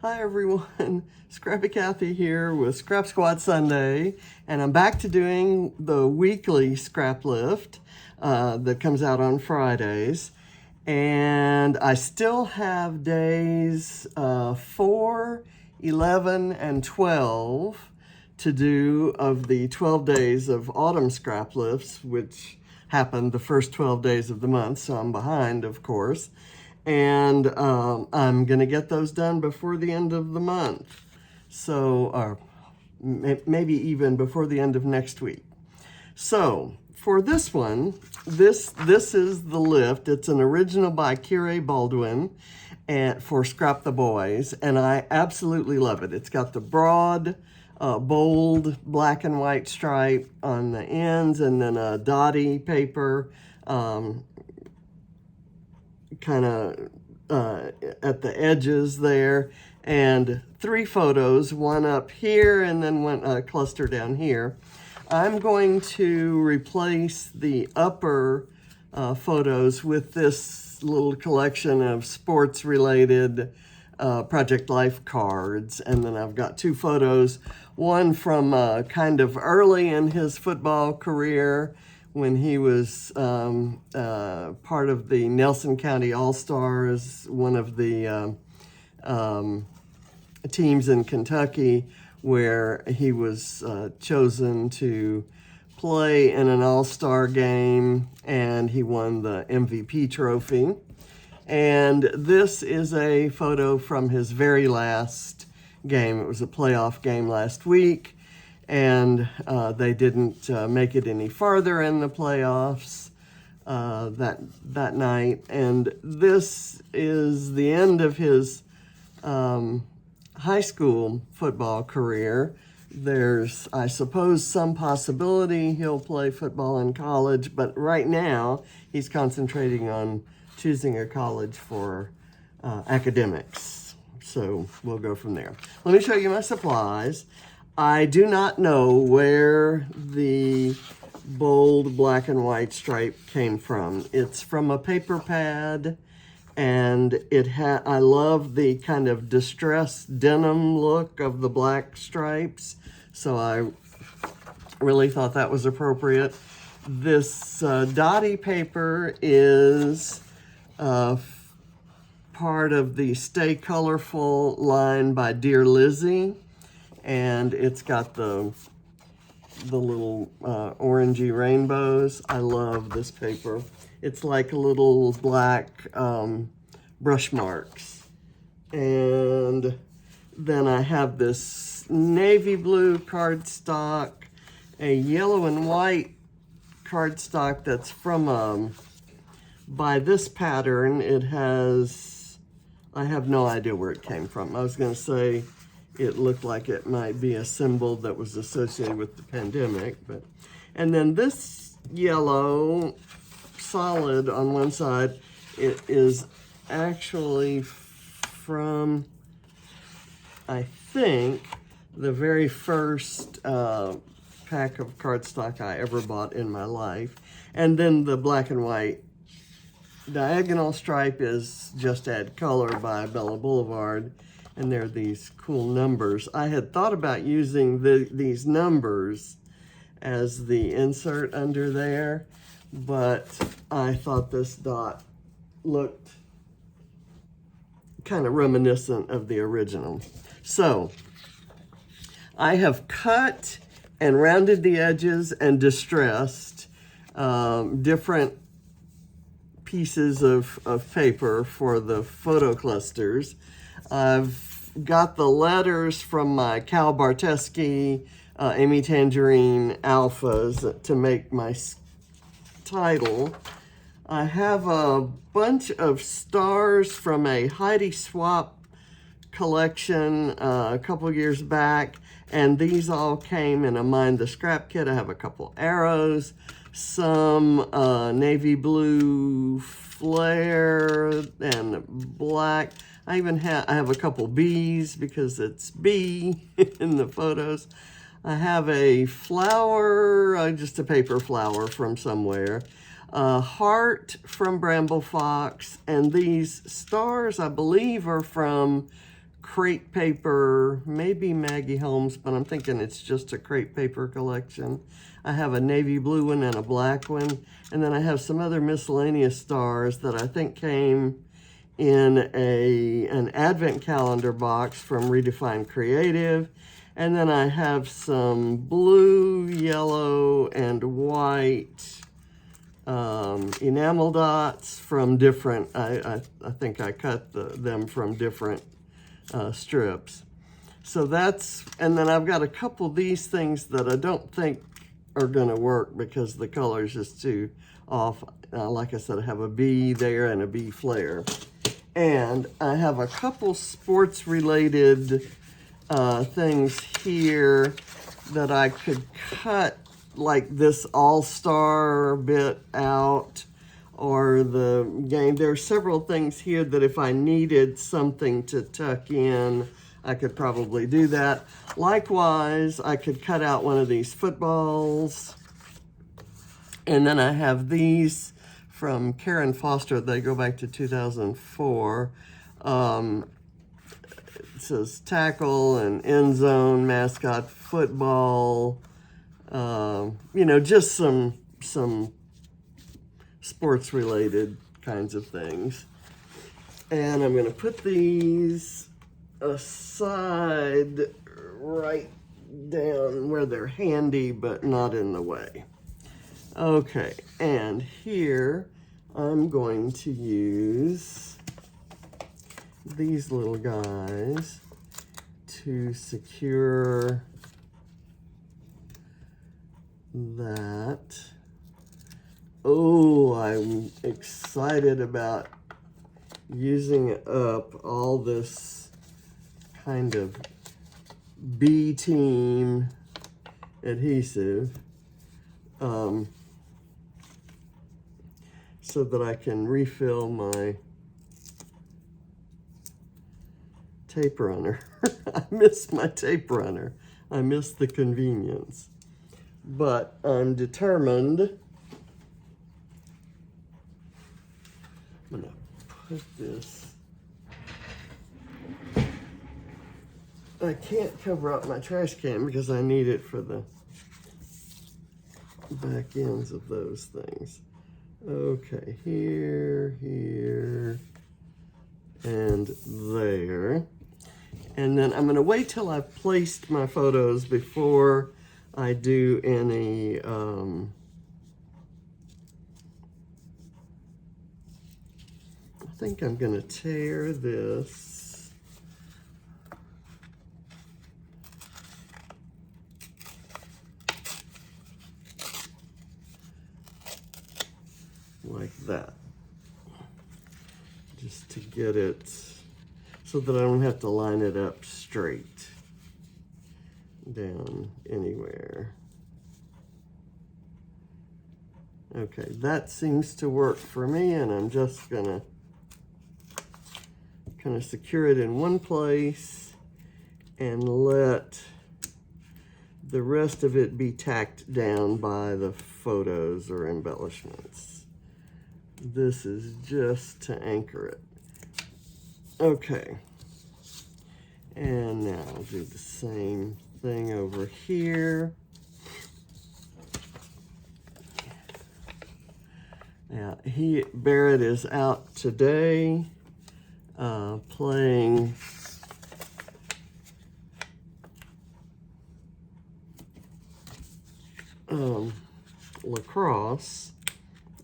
Hi everyone, Scrappy Kathy here with Scrap Squad Sunday, and I'm back to doing the weekly scrap lift that comes out on Fridays. And I still have days 4, 11, and 12 to do of the 12 days of autumn scrap lifts, which happened the first 12 days of the month, so I'm behind, of course. And I'm going to get those done before the end of the month. So, or maybe even before the end of next week. So, for this one, this is the lift. It's an original by Kire Baldwin and for Scrap the Boys, and I absolutely love it. It's got the broad, bold black and white stripe on the ends, and then a dotty paper kind of at the edges there, and 3 photos, one up here and then one cluster down here. I'm going to replace the upper photos with this little collection of sports related Project Life cards, and then I've got 2 photos, one from kind of early in his football career when he was part of the Nelson County All-Stars, one of the teams in Kentucky where he was chosen to play in an all-star game, and he won the MVP trophy. And this is a photo from his very last game. It was a playoff game last week, and they didn't make it any farther in the playoffs that night. And this is the end of his high school football career. There's, I suppose, some possibility he'll play football in college, but right now he's concentrating on choosing a college for academics. So we'll go from there. Let me show you my supplies. I do not know where the bold black and white stripe came from. It's from a paper pad, and I love the kind of distressed denim look of the black stripes, so I really thought that was appropriate. This dotty paper is part of the Stay Colorful line by Dear Lizzie, and it's got the little orangey rainbows. I love this paper. It's like little black brush marks. And then I have this navy blue cardstock, a yellow and white cardstock that's from by this pattern. It has, I have no idea where it came from. I was going to say it looked like it might be a symbol that was associated with the pandemic, but, and then this yellow solid on one side, it is actually from, I think, the very first pack of cardstock I ever bought in my life. And then the black and white diagonal stripe is Just Add Color by Bella Boulevard, and they're these cool numbers. I had thought about using these numbers as the insert under there, but I thought this dot looked kind of reminiscent of the original. So I have cut and rounded the edges and distressed different pieces of paper for the photo clusters. I've got the letters from my Cal Barteski, Amy Tangerine alphas to make my title. I have a bunch of stars from a Heidi Swap collection a couple years back, and these all came in a Mind the Scrap kit. I have a couple arrows, some navy blue flare and black. I have a couple bees because it's bee in the photos. I have a flower, just a paper flower from somewhere, a heart from Bramble Fox, and these stars, I believe, are from crepe paper, maybe Maggie Holmes, but I'm thinking it's just a crepe paper collection. I have a navy blue one and a black one, and then I have some other miscellaneous stars that I think came in an advent calendar box from Redefined Creative. And then I have some blue, yellow, and white enamel dots from different, I think I cut them from different strips. So that's, and then I've got a couple of these things that I don't think are gonna work because the color is just too off. Like I said, I have a bee there and a bee flare. And I have a couple sports related things here that I could cut, like this all-star bit out, or the game. There are several things here that if I needed something to tuck in, I could probably do that. Likewise, I could cut out one of these footballs. And then I have these from Karen Foster. They go back to 2004. It says tackle and end zone, mascot, football, you know, just some sports related kinds of things. And I'm going to put these aside right down where they're handy but not in the way. Okay, and here I'm going to use these little guys to secure that. Oh, I'm excited about using up all this kind of B-team adhesive so that I can refill my tape runner. I miss my tape runner. I miss the convenience. But I'm determined. I'm gonna put this. I can't cover up my trash can because I need it for the back ends of those things. Okay, here, here, and there. And then I'm gonna wait till I've placed my photos before I do any I think I'm gonna tear this like that, just to get it so that I don't have to line it up straight down anywhere. Okay, that seems to work for me, and I'm just gonna kind of secure it in one place and let the rest of it be tacked down by the photos or embellishments. This is just to anchor it. Okay, and now I'll do the same thing over here. Now, Barrett is out today playing lacrosse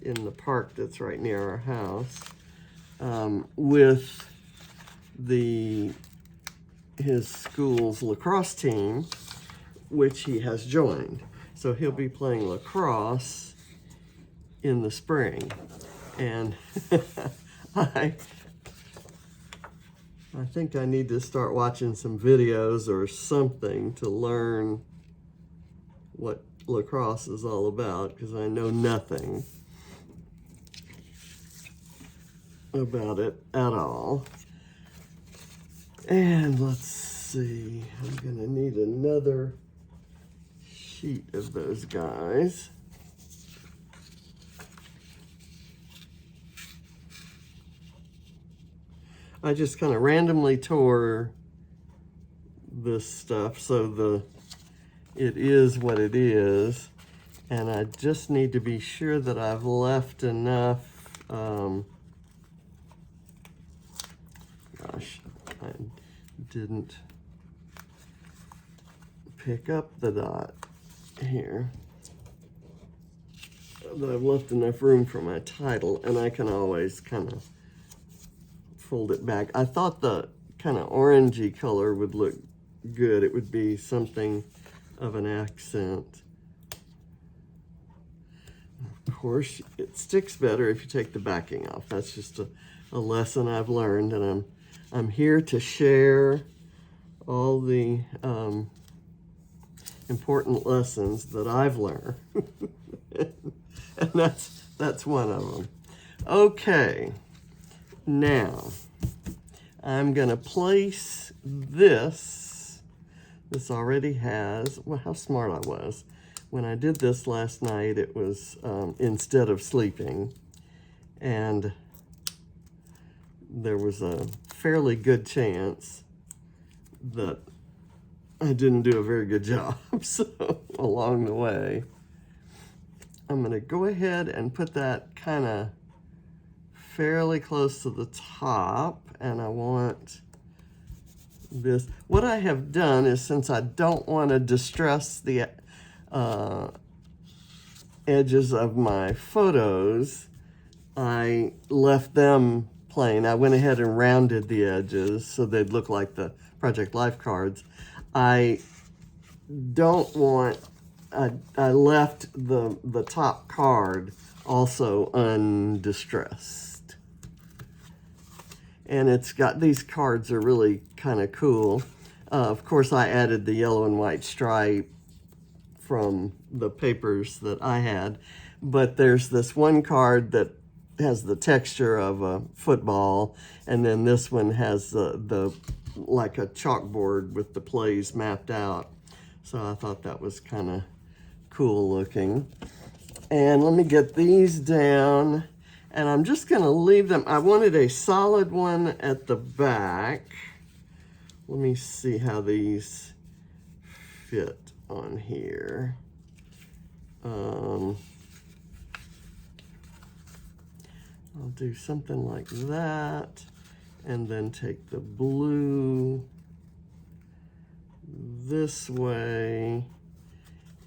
in the park that's right near our house with his school's lacrosse team, which he has joined. So he'll be playing lacrosse in the spring. And I think I need to start watching some videos or something to learn what lacrosse is all about, because I know nothing about it at all. And let's see, I'm gonna need another sheet of those guys. I just kind of randomly tore this stuff, so it is what it is. And I just need to be sure that I've left enough, gosh, I didn't pick up the dot here, that I've left enough room for my title, and I can always kind of fold it back. I thought the kind of orangey color would look good. It would be something of an accent. Of course, it sticks better if you take the backing off. That's just a lesson I've learned, and I'm here to share all the important lessons that I've learned. And that's one of them. Okay, now I'm gonna place this. This already has, well, how smart I was. When I did this last night, it was instead of sleeping, and there was a fairly good chance that I didn't do a very good job. So along the way, I'm gonna go ahead and put that kind of fairly close to the top, and I want this. What I have done is, since I don't want to distress the edges of my photos, I left them plain. I went ahead and rounded the edges so they'd look like the Project Life cards. I don't want, I left the top card also undistressed. And it's got, these cards are really kind of cool. Of course, I added the yellow and white stripe from the papers that I had, but there's this one card that has the texture of a football, and then this one has the like a chalkboard with the plays mapped out. So I thought that was kind of cool looking. And let me get these down, and I'm just gonna leave them. I wanted a solid one at the back. Let me see how these fit on here. I'll do something like that, and then take the blue this way,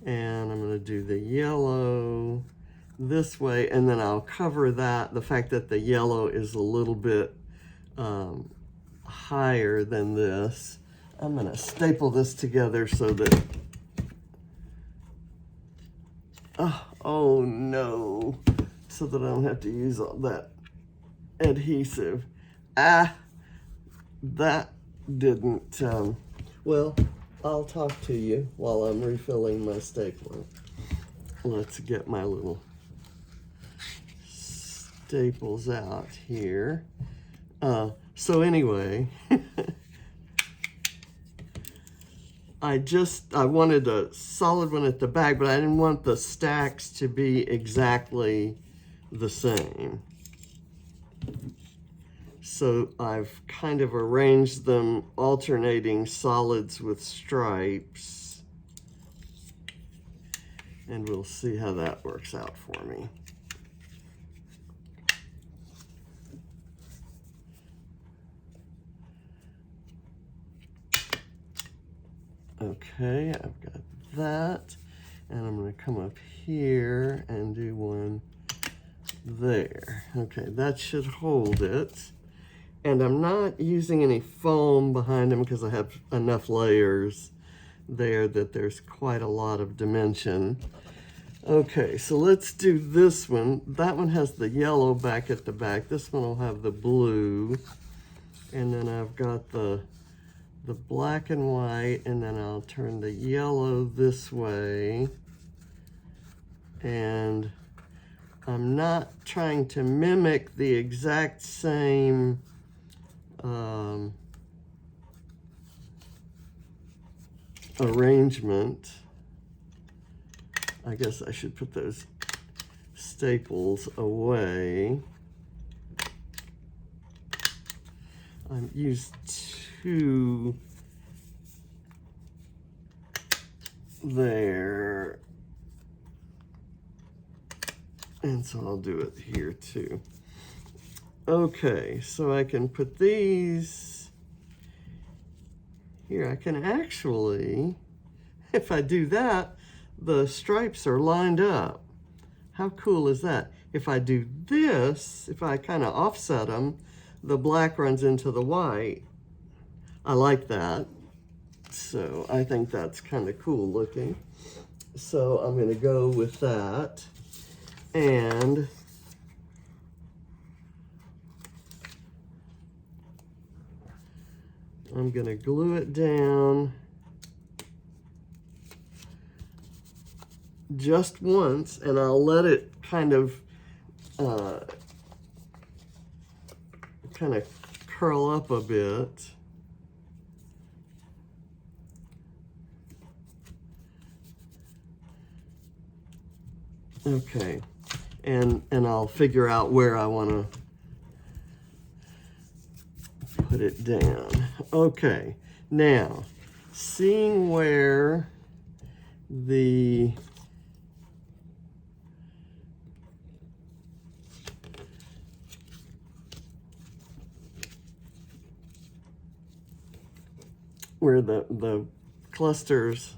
and I'm going to do the yellow this way, and then I'll cover that, the fact that the yellow is a little bit higher than this. I'm going to staple this together so that, oh no, so that I don't have to use all that adhesive. That didn't, well, I'll talk to you while I'm refilling my stapler. Let's get my little staples out here. So anyway, I wanted a solid one at the back, but I didn't want the stacks to be exactly the same. So I've kind of arranged them alternating solids with stripes, and we'll see how that works out for me. Okay, I've got that, and I'm going to come up here and do one there. Okay, that should hold it. And I'm not using any foam behind them because I have enough layers there that there's quite a lot of dimension. Okay, so let's do this one. That one has the yellow back at the back. This one will have the blue. And then I've got the black and white, and then I'll turn the yellow this way. And I'm not trying to mimic the exact same arrangement. I guess I should put those staples away. I used two there. And so I'll do it here too. Okay, so I can put these here. I can actually, if I do that, the stripes are lined up. How cool is that? If I do this, if I kind of offset them, the black runs into the white. I like that. So I think that's kind of cool looking. So I'm going to go with that. And I'm going to glue it down just once, and I'll let it kind of curl up a bit. Okay, and I'll figure out where I want to put it down. Okay, now seeing where the clusters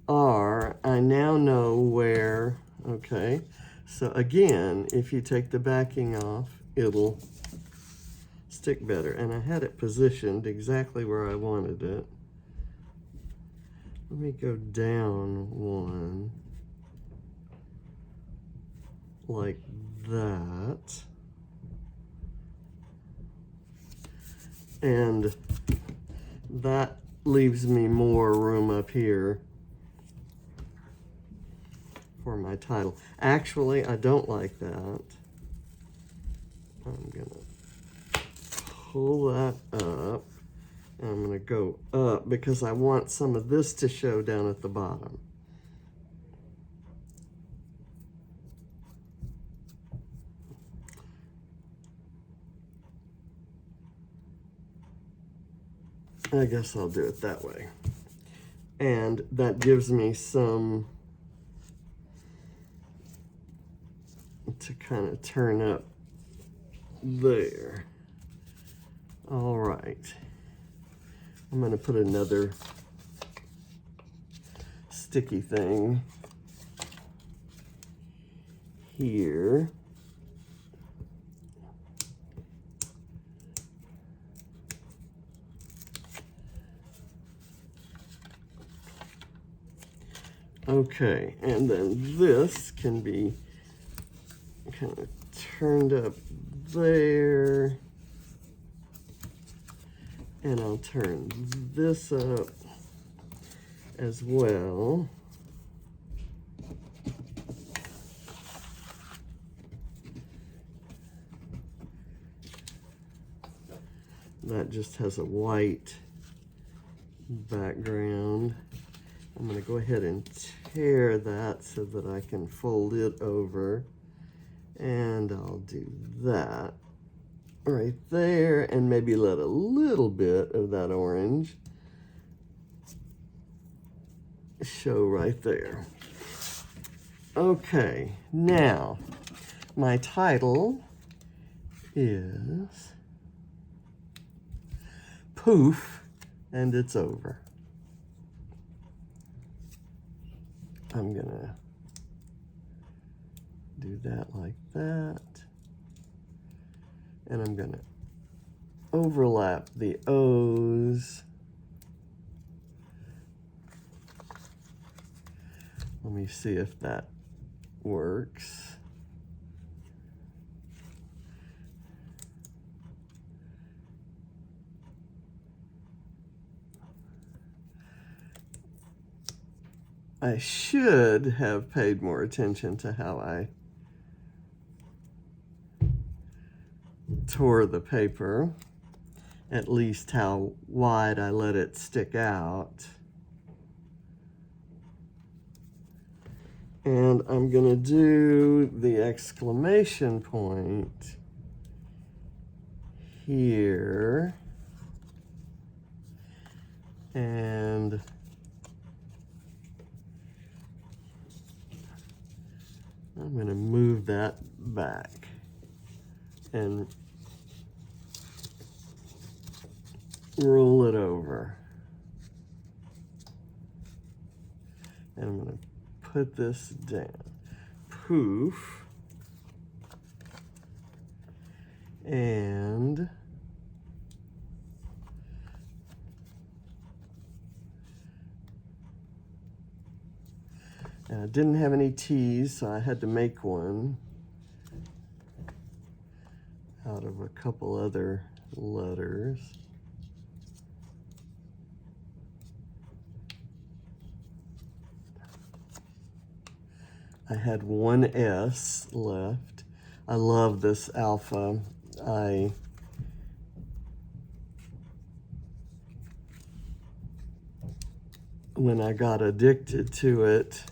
are, I now know where. Okay, so again, if you take the backing off, it'll stick better. And I had it positioned exactly where I wanted it. Let me go down one, like that. And that leaves me more room up here for my title. Actually, I don't like that. I'm gonna pull that up, and I'm gonna go up because I want some of this to show down at the bottom. I guess I'll do it that way. And that gives me some to kind of turn up there. All right. I'm going to put another sticky thing here. Okay, and then this can be kind of turned up there. And I'll turn this up as well. That just has a white background. I'm going to go ahead and tear that so that I can fold it over. And I'll do that right there, and maybe let a little bit of that orange show right there. Okay, now my title is Poof, and it's over. I'm gonna do that like that. And I'm gonna overlap the O's. Let me see if that works. I should have paid more attention to how I tore the paper, at least how wide I let it stick out. And I'm gonna do the exclamation point here, I'm going to move that back and roll it over. And I'm going to put this down. Poof. And I didn't have any T's, so I had to make one out of a couple other letters. I had one S left. I love this alpha. When I got addicted to it,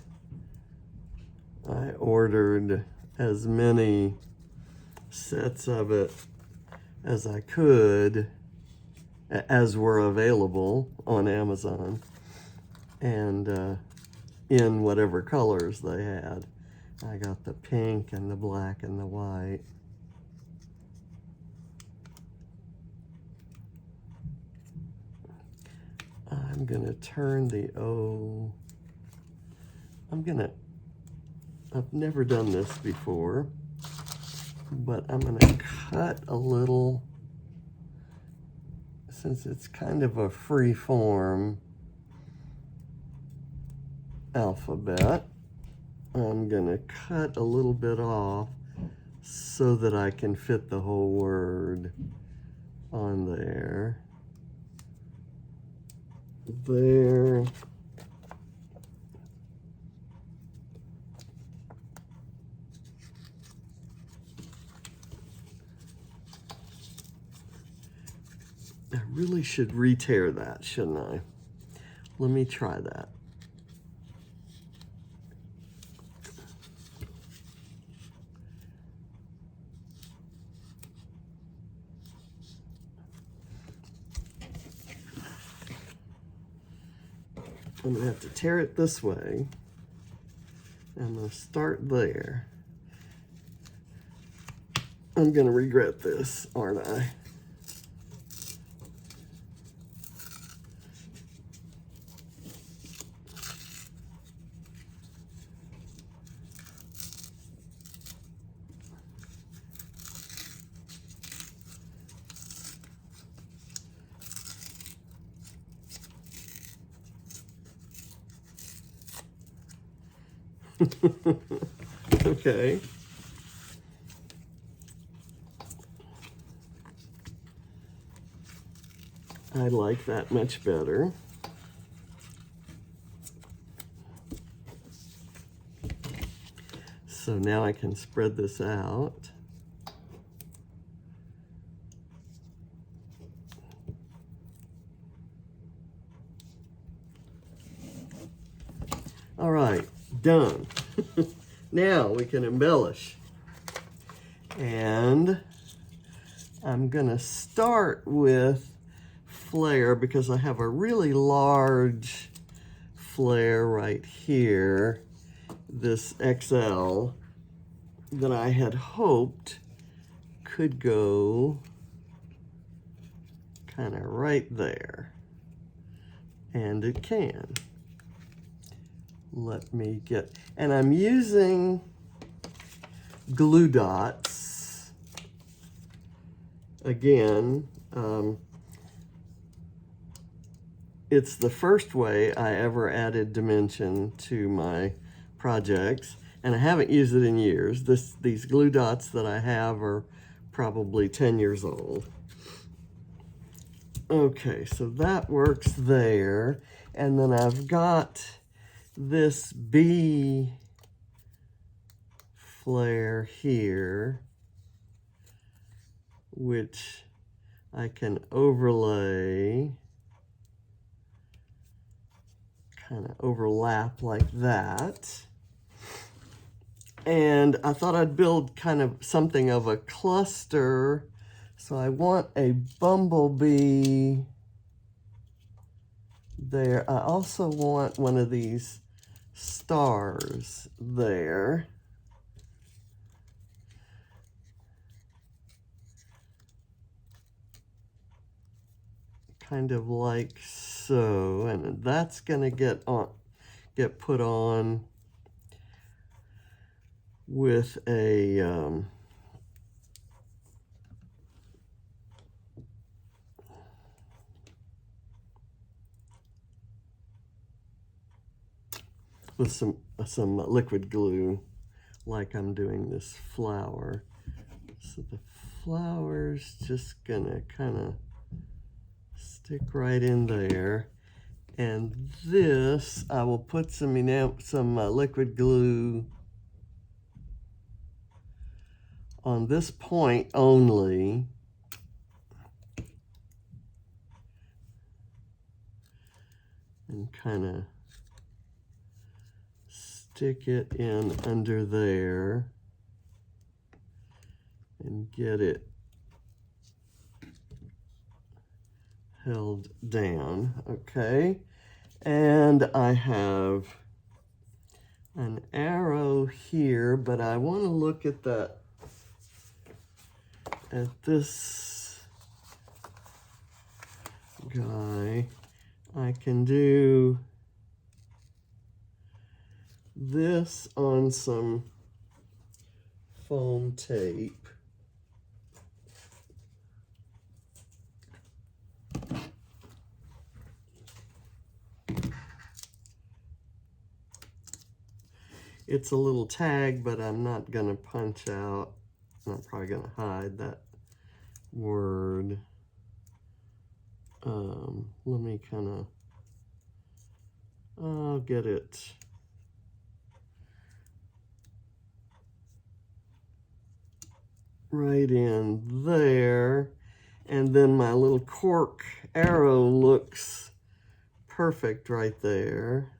I ordered as many sets of it as I could, as were available on Amazon, and in whatever colors they had. I got the pink and the black and the white. I'm gonna turn the O. I've never done this before, but I'm gonna cut a little, since it's kind of a free form alphabet, I'm gonna cut a little bit off so that I can fit the whole word on there. There. I really should re-tear that, shouldn't I? Let me try that. I'm gonna have to tear it this way. I'm gonna start there. I'm gonna regret this, aren't I? Okay. I like that much better. So now I can spread this out. All right, done. Now we can embellish. And I'm gonna start with Flair because I have a really large Flair right here, this XL, that I had hoped could go kind of right there. And it can. Let me get, and I'm using glue dots again. It's the first way I ever added dimension to my projects, and I haven't used it in years. These glue dots that I have are probably 10 years old. Okay, so that works there, and then I've got this bee flare here, which I can overlay, kind of overlap like that. And I thought I'd build kind of something of a cluster. So I want a bumblebee there. I also want one of these stars there. kind of like so, and that's gonna get put on with a with some liquid glue, like I'm doing this flower. So the flower's just gonna kind of stick right in there. And this, I will put some liquid glue on this point only. And kind of stick it in under there and get it held down, okay? And I have an arrow here, but I want to look at this guy. I can do this on some foam tape. It's a little tag, but I'm not gonna punch out. I'm not probably gonna hide that word. Let me I'll get it right in there. And then my little cork arrow looks perfect right there.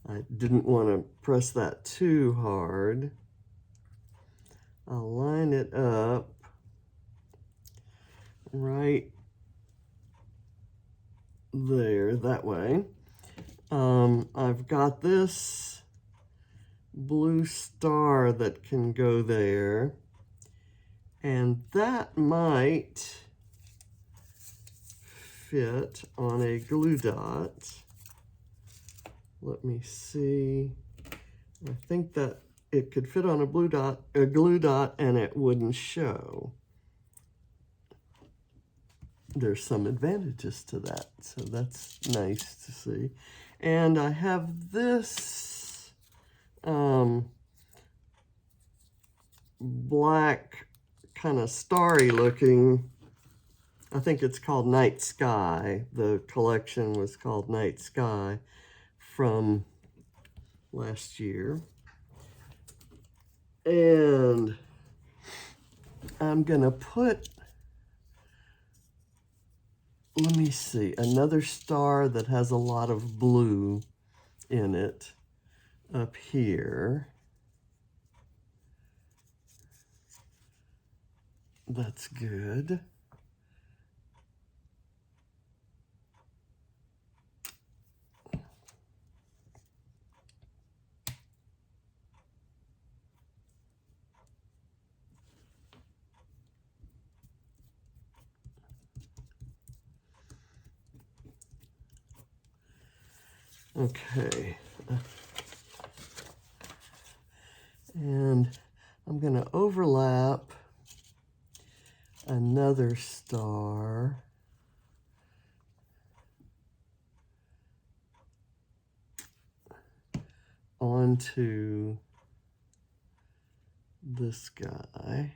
I didn't want to press that too hard. I'll line it up right there, that way. I've got this blue star that can go there, and that might fit on a glue dot. Let me see. I think that it could fit on a glue dot, and it wouldn't show. There's some advantages to that, so that's nice to see. And I have this black kind of starry looking, I think it's called Night Sky. The collection was called Night Sky from last year. And I'm gonna put, let me see, another star that has a lot of blue in it up here. That's good. Okay, and I'm going to overlap another star onto this guy.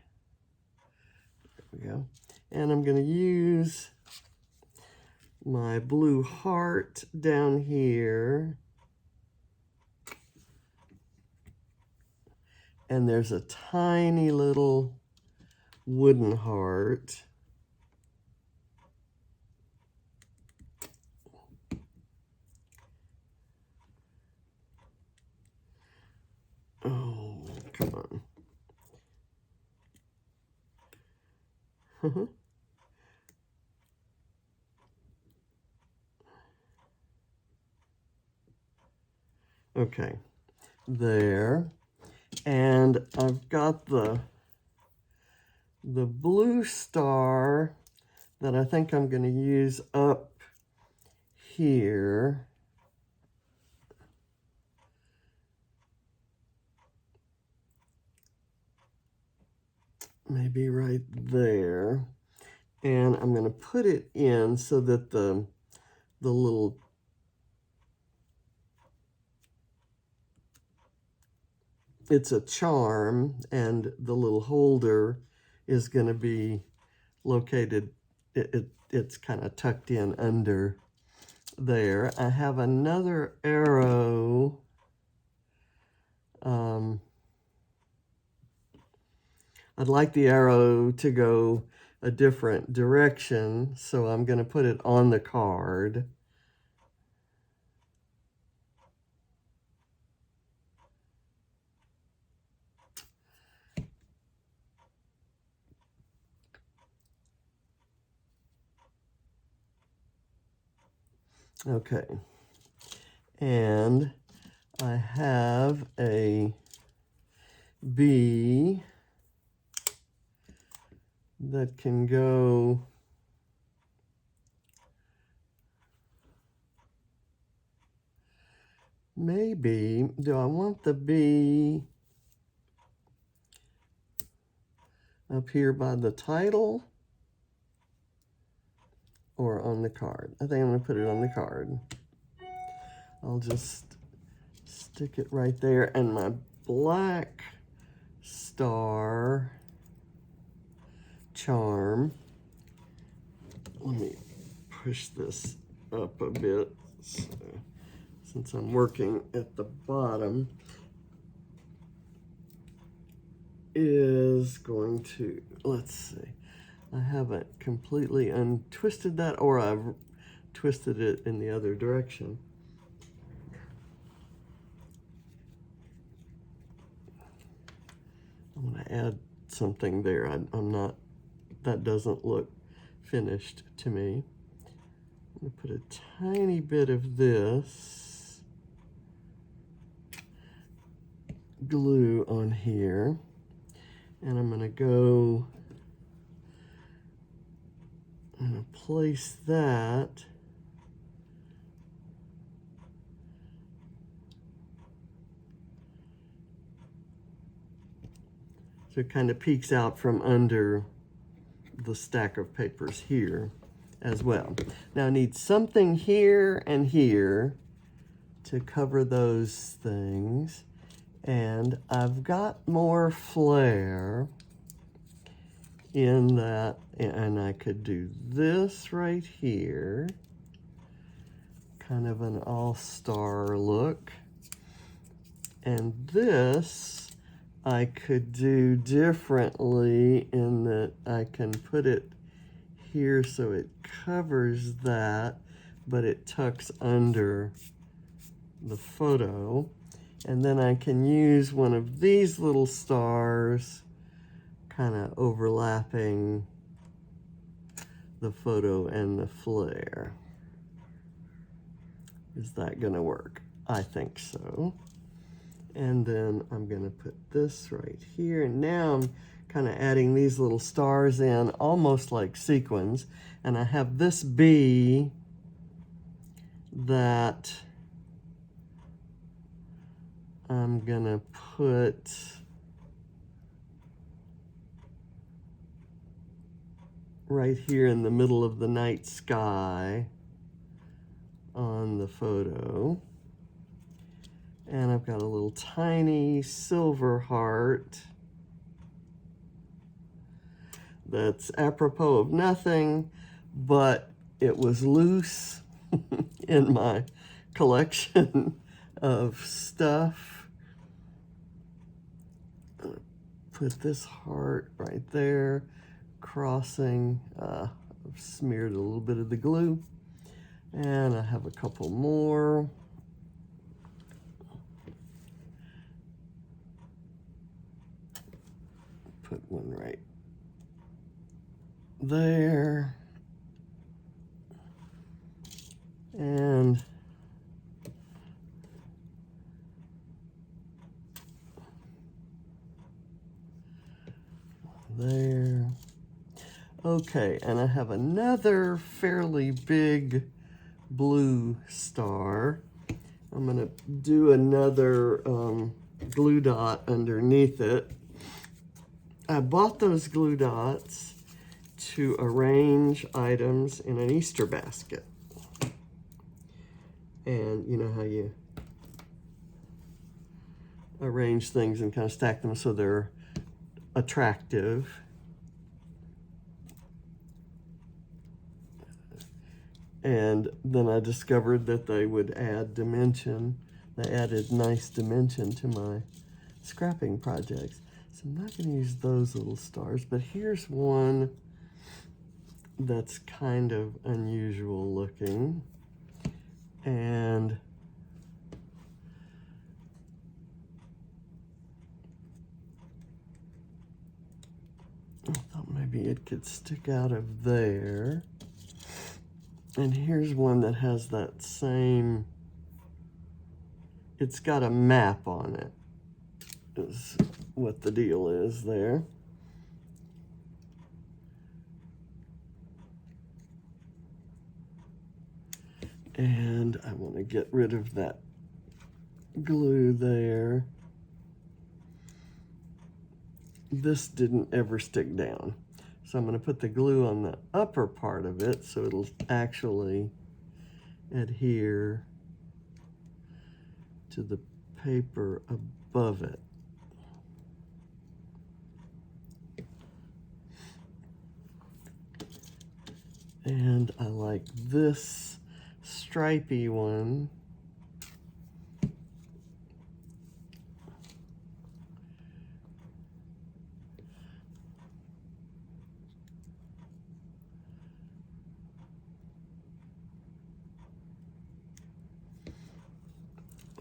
There we go. And I'm going to use my blue heart down here. And there's a tiny little wooden heart. Oh, come on. Okay, there. And I've got the blue star that I think I'm going to use up here. Maybe right there. And I'm going to put it in so that the little it's a charm, and the little holder is going to be located, it's kind of tucked in under there. I have another arrow. I'd like the arrow to go a different direction, so I'm going to put it on the card. Okay, and I have a bee that can go maybe, do I want the bee up here by the title or on the card? I think I'm going to put it on the card. I'll just stick it right there, and my black star charm, let me push this up a bit since I'm working at the bottom, is going to, let's see, I haven't completely untwisted that, or I've twisted it in the other direction. I'm going to add something there. I'm not, that doesn't look finished to me. I'm going to put a tiny bit of this glue on here, and I'm going to go, I'm going to place that so it kind of peeks out from under the stack of papers here as well. Now I need something here and here to cover those things, and I've got more Flair in that, and I could do this right here, kind of an all-star look, and this I could do differently in that I can put it here so it covers that, but it tucks under the photo. And then I can use one of these little stars kind of overlapping the photo and the flare. Is that gonna work? I think so. And then I'm gonna put this right here. And now I'm kind of adding these little stars in almost like sequins. And I have this bee that I'm gonna put right here in the middle of the night sky on the photo. And I've got a little tiny silver heart that's apropos of nothing, but it was loose in my collection of stuff. Put this heart right there, crossing, I've smeared a little bit of the glue, and I have a couple more. Put one right there, and there. Okay, and I have another fairly big blue star. I'm going to do another glue dot underneath it. I bought those glue dots to arrange items in an Easter basket. And you know how you arrange things and kind of stack them so they're attractive. And then I discovered that they would add dimension. They added nice dimension to my scrapping projects. So I'm not going to use those little stars, but here's one that's kind of unusual looking. And I thought maybe it could stick out of there. And here's one that has that same, it's got a map on it, is what the deal is there. And I want to get rid of that glue there. This didn't ever stick down. So I'm going to put the glue on the upper part of it so it'll actually adhere to the paper above it. And I like this stripy one.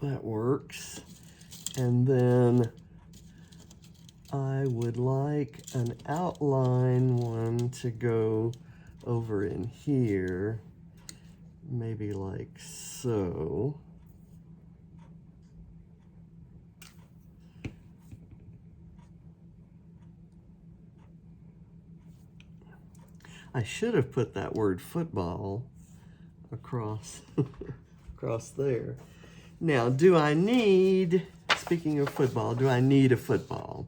That works. And then I would like an outline one to go over in here, maybe like so. I should have put that word football across across there. Now, do I need, speaking of football, do I need a football?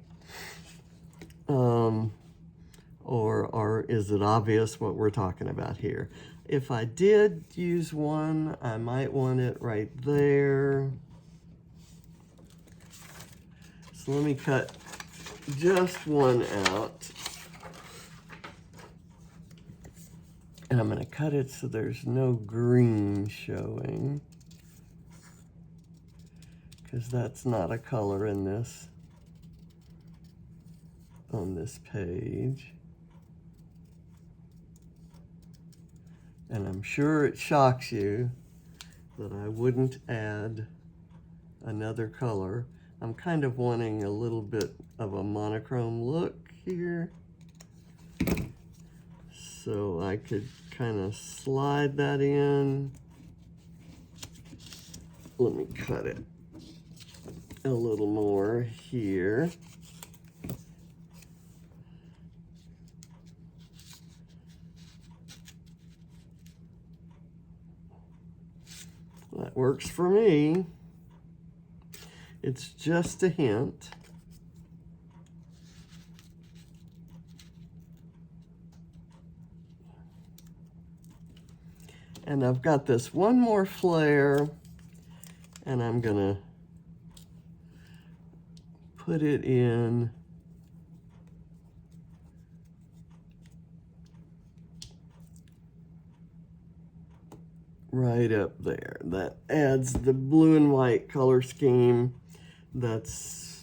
Or is it obvious what we're talking about here? If I did use one, I might want it right there. So let me cut just one out. And I'm going to cut it so there's no green showing, because that's not a color in this, on this page. And I'm sure it shocks you that I wouldn't add another color. I'm kind of wanting a little bit of a monochrome look here. So I could kind of slide that in. Let me cut it a little more here. That works for me. It's just a hint. And I've got this one more flare, and I'm gonna put it in right up there. That adds the blue and white color scheme. That's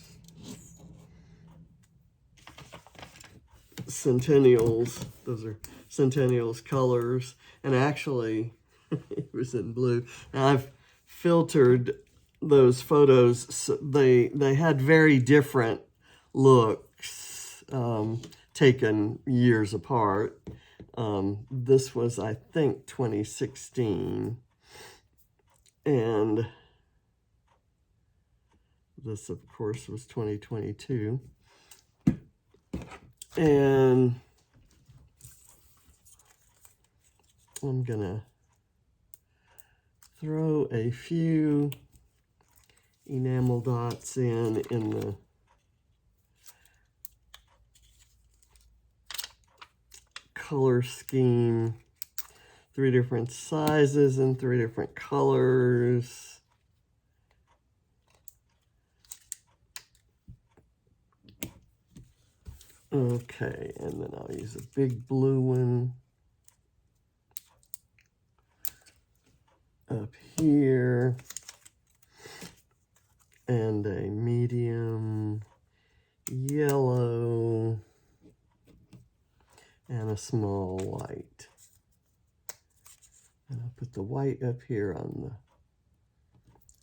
Centennials. Those are Centennials colors. And actually, it was in blue. Now I've filtered those photos. So they had very different looks, taken years apart. This was, I think, 2016. And this, of course, was 2022. And I'm gonna throw a few enamel dots in the color scheme. 3 different sizes and 3 different colors. Okay, and then I'll use a big blue one up here, and a medium yellow, and a small white. And I'll put the white up here on the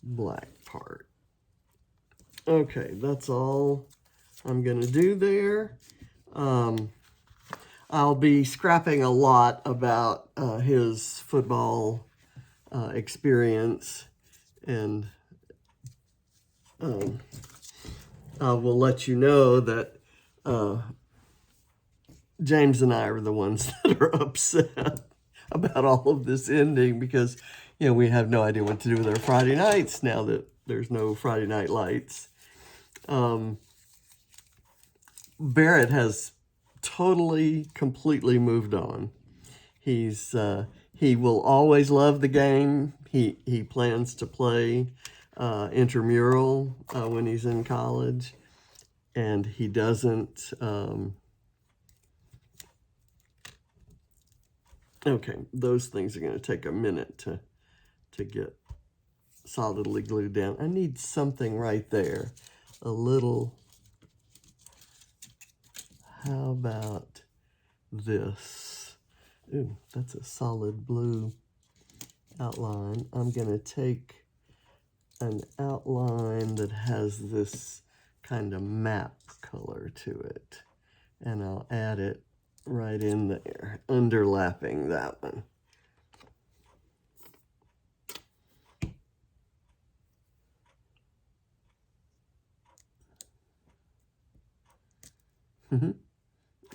black part. Okay, that's all I'm gonna do there. I'll be scrapping a lot about his football experience, and I will let you know that James and I are the ones that are upset about all of this ending, because, you know, we have no idea what to do with our Friday nights now that there's no Friday Night Lights. Barrett has totally, completely moved on. He will always love the game. He plans to play intramural when he's in college, and he doesn't. Okay, those things are going to take a minute to get solidly glued down. I need something right there, a little. How about this? Ooh, that's a solid blue outline. I'm going to take an outline that has this kind of map color to it, and I'll add it right in there, underlapping that one.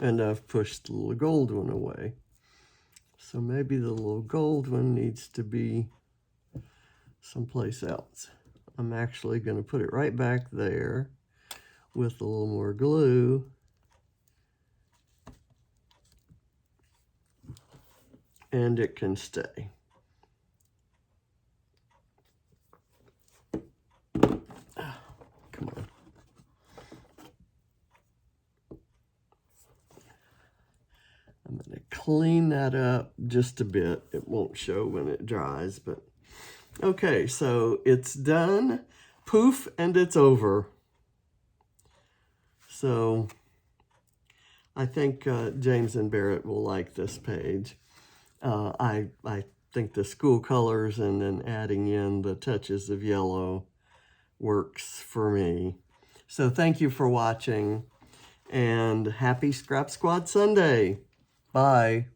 And I've pushed the little gold one away. So maybe the little gold one needs to be someplace else. I'm actually going to put it right back there with a little more glue. And it can stay. Come on. I'm going to clean that up just a bit. It won't show when it dries, but okay, so it's done. Poof, and it's over. So I think James and Barrett will like this page. I think the school colors and then adding in the touches of yellow works for me. So thank you for watching, and happy Scrap Squad Sunday. Bye.